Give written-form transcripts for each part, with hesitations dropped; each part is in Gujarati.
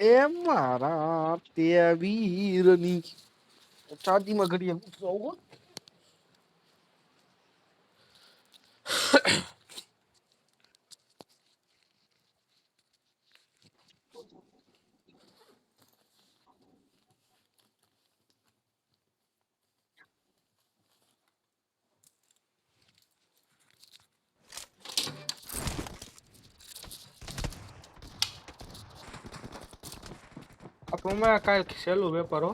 એ મારા તે વીરની છાતીમાં ઘડીએ મૂકવો આપણે કાલ છેલ્લું પેપર હો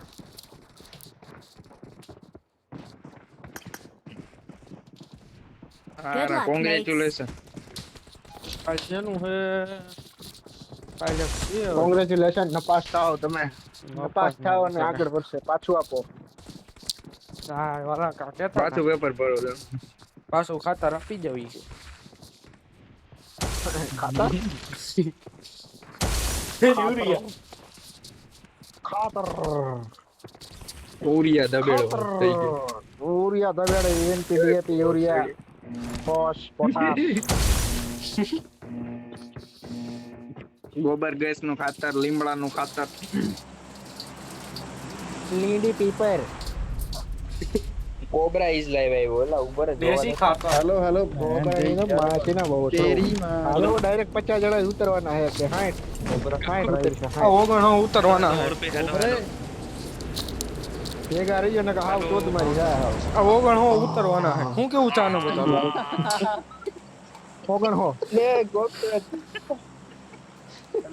હા કોંગ્રેચ્યુલેશન કાલ છેલ્લું હે કાલે કોંગ્રેચ્યુલેશન નપાસ થાઓ તમે નપાસ થાઓ અને આગળ વધશે પાછું આપો હા વાલા કાકે પાછું પેપર ભરો છો પાછું ખાતર આપી જવી છે ખાતર યુરિયા ખાતર ઓરિયા દબેડો થઈ ગયો યુરિયા દબેડે એનપી ડીએપી યુરિયા પોસ પોટાશ ગોબર ગેસ નું ખાતર લીમડા નું ખાતર લીડી પીપર કોબરા ઇઝ લાઈવ આવ્યો એલા ઉપર જ દેશી ખાતર હેલો કોબરાઈનો માસીના બહુ હાલો ડાયરેક્ટ 50 જણા જ ઉતરવાના છે કે 60 કોબરા 60 ઉતરશે આ ઓગણો ઉતરવાના ભેગા રહીજો ને કે હાવ તોદ મારી જાય હાવ આ ઓગણો ઉતરવાના છે હું કેવું ચાનો બતાવું ઓગણ હો લે ગોબર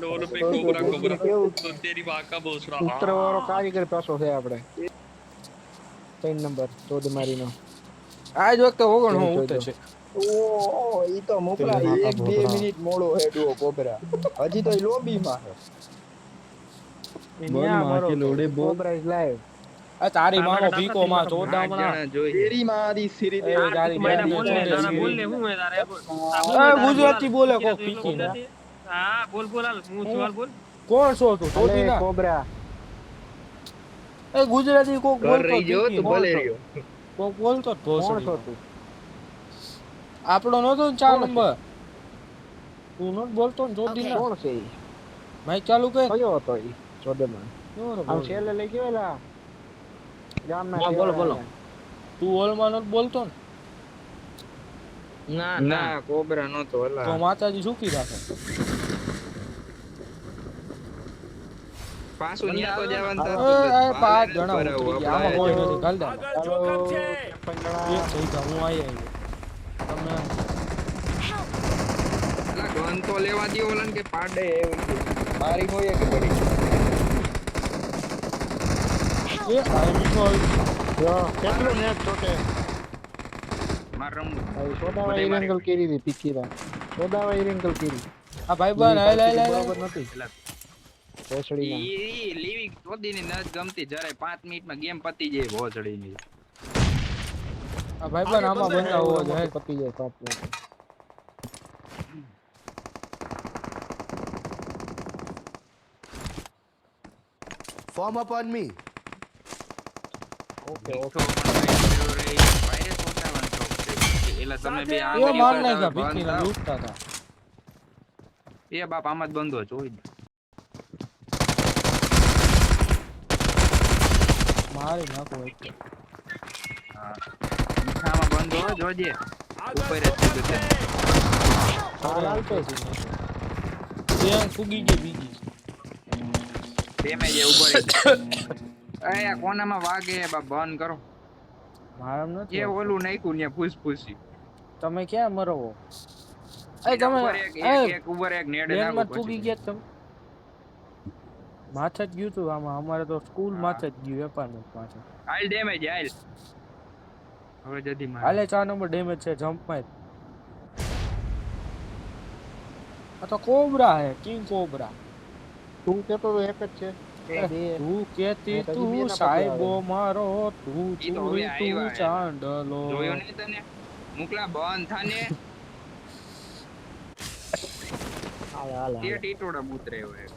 लोल पे कोबरा कोबरा तो तेरी बात का बोल रहा ઉતરવાળો કારીગર પાછો છે આપણે 3 નંબર તોદ મારીનો આજ વખતે ઓગણો ઉતરે છે ઓ ઈ તો મોકલા 1-2 મિનિટ મોડો હેડવો કોબરા હજી તો લોબી માં છે બોલ માં લોડે કોબરા ઇઝ લાઈવ આ તારી માનો ભીકો માં ચોદામણા તેરી માં આદી સિરી એ તારી मैंने બેન बोल ले ચોદે ना છે. बोल ले हूं मैं तारे એ ગુજરાતી બોલે કો પીકી ના हां बोल बोल मुंह सवाल बोल કોણ છો તું ચોદી અલે ના કોબરા એ ગુજરાતી કોક ઘર બોલતો રહી ગયો તો પીકી ભલે ના. રહ્યો કોક બોલતો કોણ છો ભોસડી તું આપણો નતો ને 4 નંબર તું નત બોલતો ને ચોદી ના કોણ છે ઈ માઈક ચાલુ કર કયો હતો ઈ ચોદેમાં આમ છેલ્લે લઈ ગયો એલા ગામના હા, બોલો, બોલો. તું ઓલમાં નત બોલતો ને ના કોબરા નતો તો હલા માતાજી સુખી રાખે પાછું ન્યા તો જવાનું એ થતું પાંચ જણા ઉતરી ગયા આમાં કોઈ નથી ગાલ દે હાલો એક થઈ ગયા હું આઈ તમે અલા ગન તો લેવા દ્યો ઓલન કે પાડે એવી મારી હોય કે પડી એ આઈ ગયો જો કેટલું નેટ છોટે માર રમ ભાઈ સોદાવા ઇરેંગલ કરી દી પીકીરા સોદાવા ઇરેંગલ કરી આ ભાઈ બન હાલ હાલ હાલ બરાબર નથી ભોસડીમાં ઈ લીવી તોદીની નસ ગમતી જરાય 5 મિનિટમાં ગેમ પતી જાય ભોસડીની આ ભાઈ બન આમાં બંધા હોવો જોઈએ પતી જાય સાચું Form up on me. Okay okay virus ઓછાવન શોખ છે એલા તમે બે આ એ માર નાખ્યા ભીખી ના લૂટતા હતા એ બાપ આમાં જ બંધો જોઈ મારી નાખો એક આમાં બંધો જોજે ઉપર જ છે હાલ તો ત્યાં ફૂગી ગઈ બીજી ડેમેજ એ ઉપર એ આ કોનામાં વાગે બાપ બંધ કરો મારમ એ નથી ઓલું નાખ્યું ને ફૂસફૂસી તમે ક્યાં મરવો એ તમે એક ઉપર એક નેડે બેનમાં નાખો ફૂગી ગયા તમે માથે જ ગયું તું આમાં અમારે તો સ્કૂલ માથે જ ગયું એપાર્ટમેન્ટ માથે હાલ ડેમેજ હાલ હવે જદી માર હાલે 4 નંબર ડેમેજ છે જમ્પ માં આ તો કોબરા હે કિંગ કોબરા તું કેતો તો એક જ છે તું કેતી મેં તો તું બીજા ના સાહેબો પકડ્યા મારો તું ઈ તો હવે ચોરી તું આવ્યા. ચાંદલો જોયો ને તને મુકલા બંધ થાને હાલ હાલ તે ટીટોડા બુતરે હોય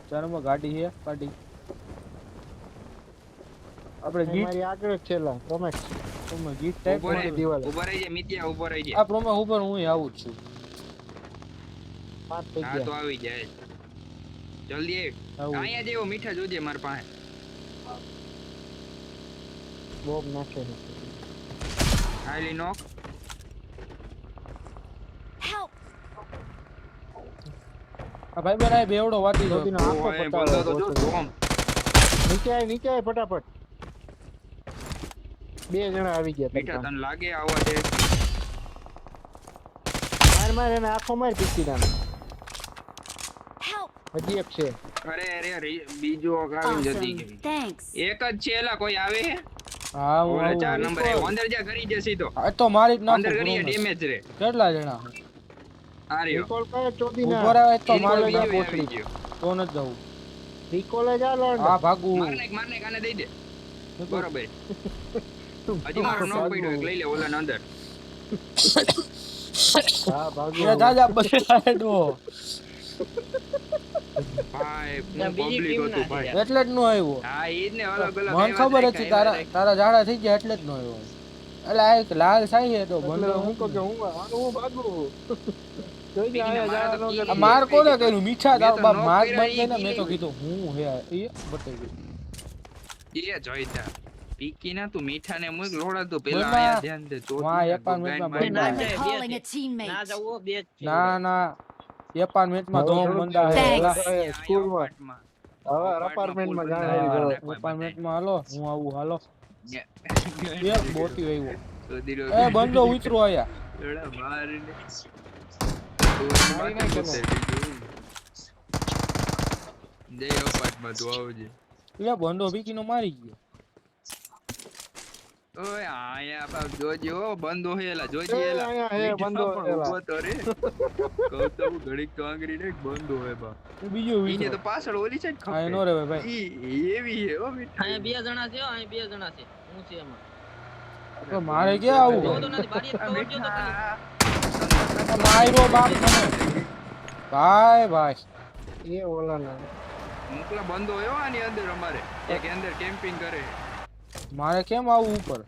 ચારમાં ગાડી છે ગાડી આપણે ગીત મારી આગળ જ છેલા કોમેક્સ તમે ગીત ટાઈપ ઉભો કરી દિવાલે ઉભો રહી જાય મિત્યા ઉભો રહી જાય આ પ્રોમે ઉપર હું આવું જ છું 5 થઈ હા તો ગયા આવી જાય જલ્દી આવું. અહીંયા જેવો મીઠા જોજે માર પાસે બોમ્બ નાખે છે. હાઈલી નોક Help! આ ભાઈ બનાય બેવડો વાટી દો. જોગીનો આંખો ઓય પતાવે બંદો તો જો બોસડી. બોમ નીચે આય ફટાફટ. બે જણા આવી ગયા મીઠા તરતા. તને લાગે આવા છે માર એને આંખો માર પીકીડાને. Help! હજી એક છે. અરે બીજો કાવી જતી Awesome. ગઈ Thanks. એક જ છે એલા કોઈ આવે હે હા હું ઓલે 4 આવું. નંબર આવ્યો અંદર જા કરી દે સીધો આ તો મારી જ અંદર નાખું કરીએ બરોબર. ડેમેજ રે કેટલા જણા આ રહ્યો રિકોલ કરે ચોદીના. ઉભો રહે તો ઈ મારે બીજો જા આવી પોસડી ગયો તો ન જવું. રિકોલે જા લોડ. હા ભાગું. માર નાખ આને દઈ દે બરોબર હજી મારો નોક પડ્યો એક લઈ લે ઓલા અંદર હા ભાગો. એ દાદા બસાડો. ભાઈ હું પબ્લિક હતું ભાઈ એટલે જ નો આવ્યો. હા ઈ જ ને અલગ અલગ મને ખબર હતી તારા ઝાડા થઈ ગયા એટલે જ નો આવ્યો. એટલે આ એક લાલ સાઈ તો એટલે બંધો હું કહું કે હું ભાગું. જોઈ લે બીજી આયા મારા તો જા આ માર કોને કર્યું મીઠા મેં તો બાપ નો માગ કર્યા, બંધ થઈને ઈ મેં તો ઈ કીધું હું હે એ બતાવી ગયું. એ જોઈતા પીકી ના તું મીઠા ને મુક લોડા તો પેલા બોલા. આયા ધ્યાન દે તો વાહ, એપાર્ટમેન્ટમાં ગાય બંધ. મારી. I'm recalling a teammate. ના ના એપાર્ટમેન્ટમાં ધોમ બંધા હે Thanks. એલા. સ્કૂલમાં. apartment. હવે અપાર્ટમેન્ટમાં full જાણે બંધ. આવી એપાર્ટમેન્ટમાં હાલો હું આવું હાલો ને. એ બોટી આવ્યો તો દીરો એ બંધો ઉતરો આયા લોડા બહાર ને. મારી નાખ એને. જય apartment તું આવજે એ બંધો પીકીનો મારી ગયો. ઓય આયા બાપ જોજે હો બંધો હેલા જોજે એ હેલા આયા હે, મીઠા બંધો પણ હેલા. ઊભો તો રે કહું તો હું ઘડીક તો આંગળી ને બંધો હે બા એ બીજો ઈને વિચરો તો પાછળ ઓલી સાઈડ હા એનો ખપે રે ભાઈ ઈ એવી હે હો મીઠા અહીંયા બે જણા છે અહીં બે જણા છે હું છે એમાં તો મારે ક્યાં આવું જોતો નથી બારી આ કવર જો તો ખાલી મીઠા માયરો બાપ મને ભાઈ ભાઈ એ ઓલાના. મુકલા બંધો હે હો આની અંદર અમારે એક અંદર કેમ્પિંગ કરે મારે કેમ આવું ઉપર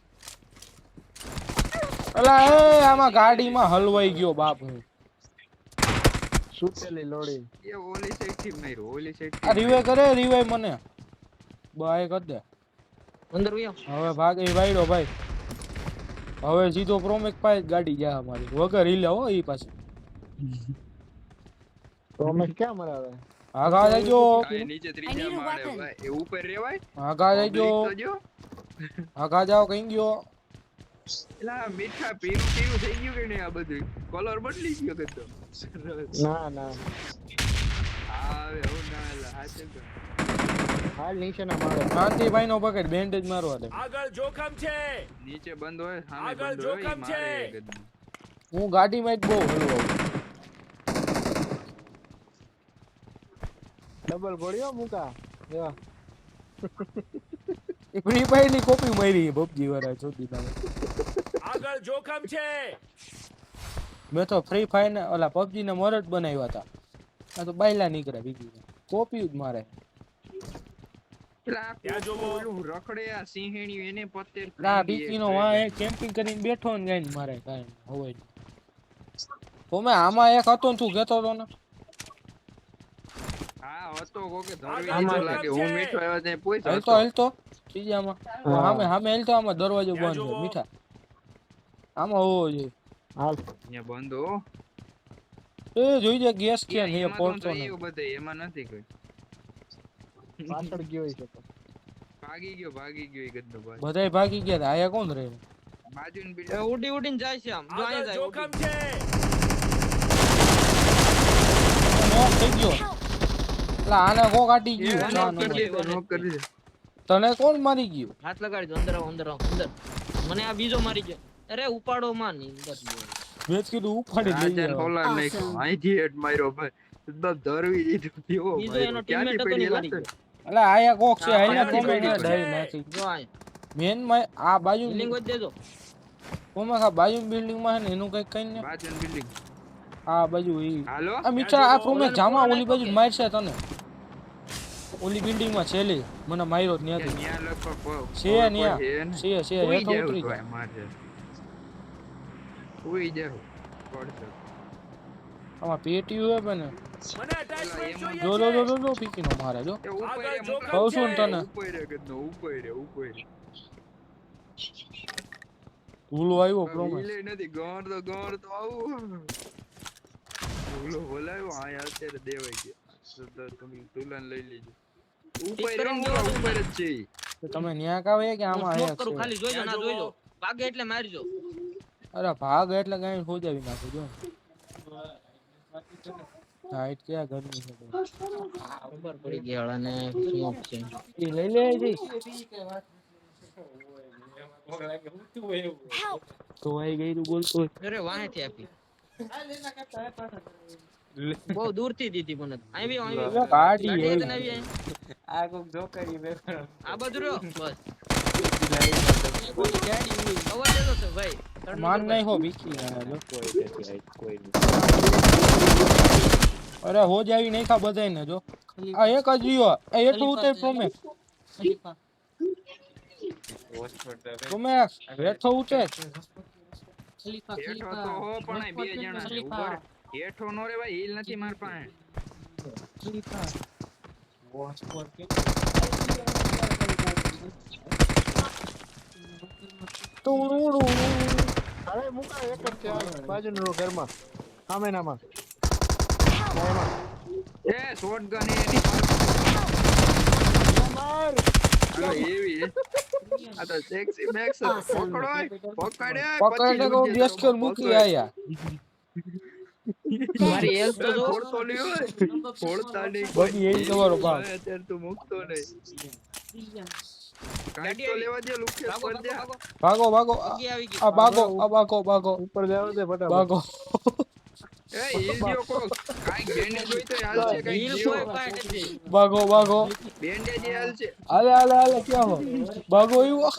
અલા એ આમાં ગાડીમાં હલવાઈ ગયો બાપ હું સુતેલી લોડી. એ ઓલી સાઈડ થી માર્યો ઓલી સાઈડ આ રિવે કરે રિવે મને બાય કર દે અંદર ઉયો હવે ભાગ એ વાયડો ભાઈ હવે સીધો પ્રોમેક પાસે ગાડી જા અમારી વગર હિલે હો ઈ પાસે તો અમે ક્યાં મરાવે? આગા જજો આ નીચે ત્રીજા I need a માળે weapon. ભાઈ એ ઉપર રેવાય આગા જજો Public તો જો આગા જાઓ કઈ ગયો એલા મીઠા પીરું પીરું થઈ ગયું કે નહીં આ બધું કલર બદલી ગયો કદો ના ના આવે હું ના એલા હાચે તો હાલ નીચેના માળે. શાંતિભાઈ નો પકડ બેન્ડેજ મારવા દે નીચે બંધ હોય સામે બંધ હોય ઈ મારે કદો હું ગાડીમાં જ બહુ હલવો ડબલ ગોળીઓ મૂકા. એવા. એ ફ્રી ફાયર ની કોપી મારી પબજી વાળા ચોથી તમે મેં તો ફ્રી ફાયર ને ઓલા પબજી ને મરદ બનાવ્યા હતા આ તો બાયલા નીકળ્યા બીજી કોપી જ મારે એલા ઓલું રખડે આ સિંહેણી એને પત્તે ના બીજી નો વાં કેમ્પિંગ કરીને બેઠો ને ગાઈને મારે કાઈ હોય તો મેં આમાં એક હતો ને તું કહેતો હતો ને હા હતો કોકે ધરવી આમાં દીધો લાગે હું મીઠો આવ્યો ત્યાં પૂછ હેલતો ત્રીજામાં સામે સામે હેલતો આમાં દરવાજો બંધ છે મીઠા આમાં હોવો જોઈએ હાલ. અહીંયા બંધ હો એ જોઈ જે ગેસ કે ને એ એમાં તો પોડતો ને જોયું બધે એમાં નથી કોઈ પાછળ ગયો હશે તો. ભાગી ગયો ઈ ગદ્દો ભાઈ બધાય ભાગી ગયા હતા. આયા કોણ રહે બાજુની એ બિલ્ડિંગ ઉડી ઉડીને જાય છે આમ જો અહીંયા જાય ઉડી. નોક થઈ ગયો એટલે આને કો કાઢી ગયું એ ના, નોક ના, કરી ના. દે. નોક કરી દે તને કોણ મારી ગયું હાથ લગાડી દો અંદર આવો અંદર આવો અંદર મને આ બીજો મારી ગયો અરે ઉપાડો માં ની અંદર ગયો. મેં જ કીધું ઉપાડી લઈ રાજાને જાવ. હોલા નાખ્યો Awesome. અહીંથી હેડ માર્યો ભાઈ એકદમ ધરવી દીધું એવો બીજો માર્યો. એનો ક્યાંથી ટીમમેટ હતો ને પડી મારી એલા? ગયો એટલે આયા કોક છે હા, આઈને આયાથી કોમે પડી ડાઈ નાખી જો અહીંયા મેન માં આ બાજુ બિલ્ડિંગ વચ્ચે દેજો કોમે આ બાજુ બિલ્ડિંગ માં હે ને એનું કઈ કઈ ને બાજુની બિલ્ડિંગ આ બાજુ ઈ હાલો આ મીઠા આ પ્રોમે જામા ઓલી બાજુ જ મારશે તને ઓલી બિલ્ડિંગ માં છેલી મને માર્યો જ કે ન્યાથી ન્યા લગભગ છે ન્યા છે ઉઈ હેઠો જાવ ઉતરી તો જા મારે ઉઈ જાવ પડશે આમાં પેટીયું હે ને જો જો જો જો જો પીકી નો મારે જો એ ઉપર રે મોકલા. કહું છું ને તને ઉપર રે ગંદો ઉપર રે. ભૂલો આવ્યો પ્રોમિસ હિલે નથી ગોર તો આવું. ભૂલો બોલાયો આ અત્યારે દેવાઈ ગયા. તો તમે તુલન લઈ લેજો. ઉપર રે મોકલા ઉપર જ છે. તો તમે ન્યા કાવે કે આમાં સ્મોક આયા કરું છે ખાલી જોઈજો ના જોઈજો ભાગે એટલે મારજો અરે ભાગ એટલે કઈ ખોજાવી નાખો જો હાઈટ ક્યાં ઘરની છે ખબર પડી ગઈ હળાને સ્મોક છે એ લઈ લે જી Help! તો આઈ ગઈ તું બોલતો અરે વાહેથી આપી બહુ દૂરથી દીધી મને આવી એટલે ગાડી ગાડી એવી. તને આવી આ કોક જોકરી બેઠો આ બાજુ રહ્યો બસ અવાજ એલો છે ભાઈ માન નહીં હો બીકી ના જો અરે હો જાવી નહીં ખા બધાય ને જો આ એક જ રહ્યો એ એટલું ઉતર પ્રોમિસ પ્રોમિસ બેઠો ઉતર હેઠો તો હો પણ આ બે જણા છે ઉપર. હેઠો નો રે ભાઈ હીલ નથી માર પાસે. અરે મુકા એક જ છે આ બાજુનો ઘરમાં સામેનામાં એ શોટગન એની માર પાસે એવી. આ તો સેક્સી મેક્સ પકડો પકડે કો બેસ કર મૂકી આયા મારી હેલ્પ તો જો ફોડતો નહીં હોય. ફોડતા નહીં બગી એઈ તમારો બાપ અત્યારે તું મૂકતો નહીં. કાંઈક તો લેવા દે લુકે ભાગો પર દે. ભાગો ભાગો પગી આવી ગઈ આ ભાગો ઉપર જાવ દે ફટાફટ ભાગો એ હીલ દ્યો કોક. કાંઈક બેન્ડેજ હોય તો હાલશે. કાંઈક હીલ દ્યો. કોઈ પાસે નથી ભાગો બેન્ડેજ એ હાલશે. હાલે ક્યાં હો ભાગો આવ્યો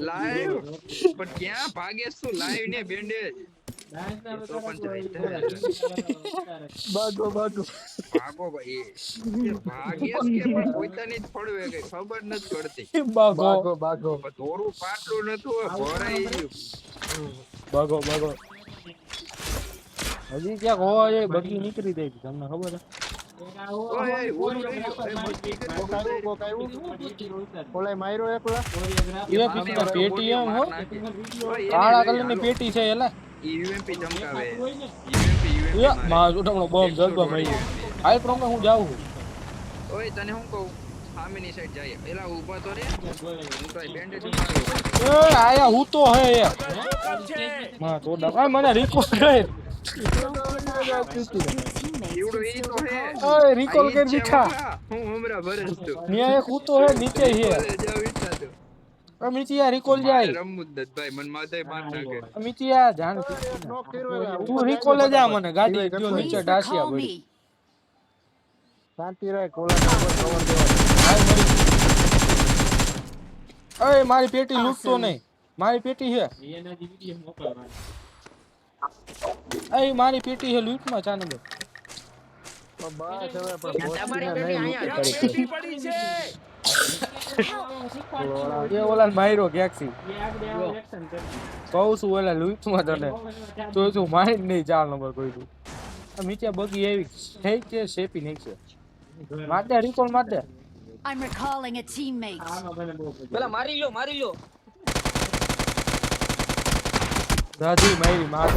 લાઈવ પણ ક્યાં ભાગે શું લાઈવ ને બેન્ડેજ તો પણ ભાગો ભાગો ભાઈ એ ભાગે કે પણ પોતાની જ પડવે કે ખબર નથી પડતી. ભાગો ભાગો પણ થોડું પાટલું નતું હોય, ભરાઈ ગયું. ભાગો હજી ક્યાંક હોવા જોઈએ બગી નીકળી જાય તમને ખબર હે ઓય ઓલું લઈ લો. એ મસ્તી કરી. કોક આવ્યું ઓલાય માર્યો એકલા એ પીછા પેટી એમ હો ઓય, એને કાળા લઈ કલરની હાલો. પેટી છે એલા UMP ચમકાવે. એ માં જોટમણો બોમ્બ જલવા મળી હાલ પ્રમે હું જાઉં છું ઓય તને હું કહું સામેની સાઈડ જાય એલા ઊભા તો રે હું તો બેન્ડેજ મારું એ આયા હું તો હે એ માં તો આ મને રિકોલ કર ઈવડો ઈ તો હે ઓય રિકોલ કર આ ઈ જ છે દીખા મોટા. હું હમણાં ભરસ તો ન્યા એક હું તો હે નીચે હે જાવ ઈચ્છા તો આ નીચે રિકોલ જાય રમવું જ નથી ભાઈ મન માથે માર નાખે નીચે જાણ નોક કર્યો તું રિકોલ જા મને ગાડી ગયો Please નીચે ડાસિયા recall પડી me. શાંતિ રાખ ઓલા કવર દેવા હાલ મરી ઓય મારી પેટી લૂટતો નહીં મારી પેટી હે એ મારી પેટી હે લૂટમાં ચાને બે બસ હવે પણ તમારી બોસને પેટી નહીં અહીંયા લૂંટી એ ઓલા માર્યો ગેક્સી કહું છું ઓલા લૂટમાં તને તો તું મારી નહીં 4 નંબર કોઈ તું નીચે બગી એવી થઈ કે શેપી નહીં છે મારદે recall મારદે I'm recalling a teammate. પેલા મારી લો દાદી મારી માર